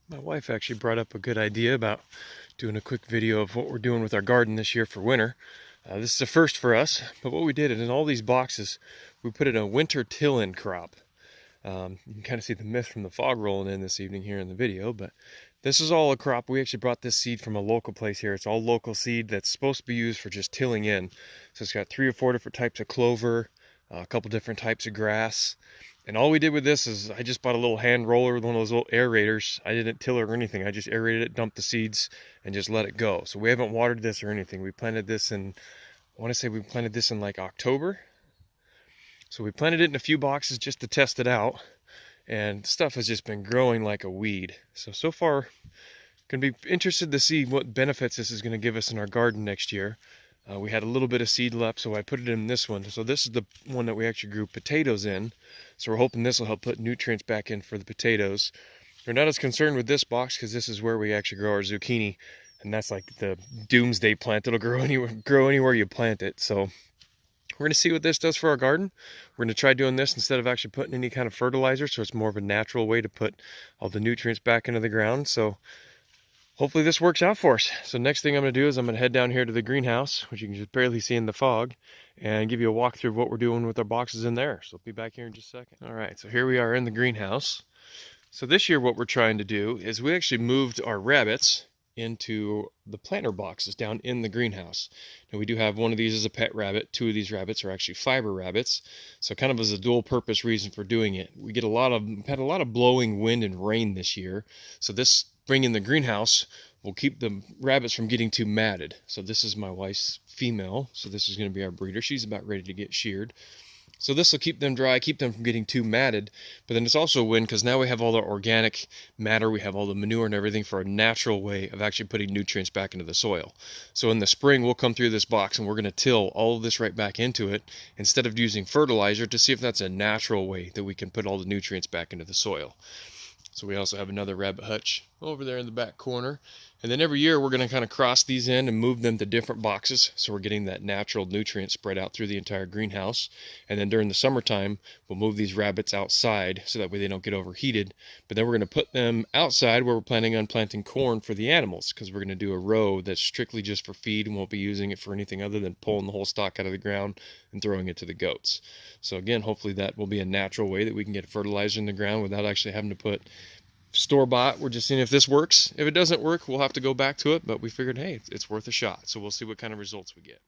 My wife actually brought up a good idea about doing a quick video of what we're doing with our garden this year for winter. This is a first for us, but what we did is in all these boxes, we put in a winter till-in crop. You can kind of see the mist from the fog rolling in this evening here in the video, but this is all a crop. We actually brought this seed from a local place here. It's all local seed that's supposed to be used for just tilling in. So it's got 3 or 4 different types of clover, a couple different types of grass. And all we did with this is I just bought a little hand roller with one of those little aerators. I didn't till it or anything. I just aerated it, dumped the seeds, and just let it go. So we haven't watered this or anything. We planted this in, I want to say we planted this in like October. So we planted it in a few boxes just to test it out. And stuff has just been growing like a weed. So far, going to be interested to see what benefits this is going to give us in our garden next year. We had a little bit of seed left, so I put it in this one. So this is the one that we actually grew potatoes in. So we're hoping this will help put nutrients back in for the potatoes. We're not as concerned with this box because this is where we actually grow our zucchini. And that's like the doomsday plant. It'll grow anywhere you plant it. So we're going to see what this does for our garden. We're going to try doing this instead of actually putting any kind of fertilizer. So it's more of a natural way to put all the nutrients back into the ground. So hopefully this works out for us. So next thing I'm going to do is I'm going to head down here to the greenhouse, which you can just barely see in the fog, and give you a walkthrough of what we're doing with our boxes in there. So I'll be back here in just a second. All right, so here we are in the greenhouse. So this year what we're trying to do is we actually moved our rabbits into the planter boxes down in the greenhouse. Now we do have one of these as a pet rabbit. 2 of these rabbits are actually fiber rabbits. So kind of as a dual purpose reason for doing it. We had a lot of blowing wind and rain this year. So this bring in the greenhouse will keep the rabbits from getting too matted. So this is my wife's female. So this is going to be our breeder. She's about ready to get sheared. So this will keep them dry, keep them from getting too matted. But then it's also a win because now we have all the organic matter, we have all the manure and everything for a natural way of actually putting nutrients back into the soil. So in the spring, we'll come through this box and we're going to till all of this right back into it instead of using fertilizer to see if that's a natural way that we can put all the nutrients back into the soil. So we also have another rabbit hutch over there in the back corner. And then every year we're going to kind of cross these in and move them to different boxes. So we're getting that natural nutrient spread out through the entire greenhouse. And then during the summertime, we'll move these rabbits outside so that way they don't get overheated. But then we're going to put them outside where we're planning on planting corn for the animals, because we're going to do a row that's strictly just for feed and won't be using it for anything other than pulling the whole stalk out of the ground and throwing it to the goats. So again, hopefully that will be a natural way that we can get fertilizer in the ground without actually having to put store-bought. We're just seeing if this works. If it doesn't work, we'll have to go back to it, but we figured, hey, it's worth a shot. So we'll see what kind of results we get.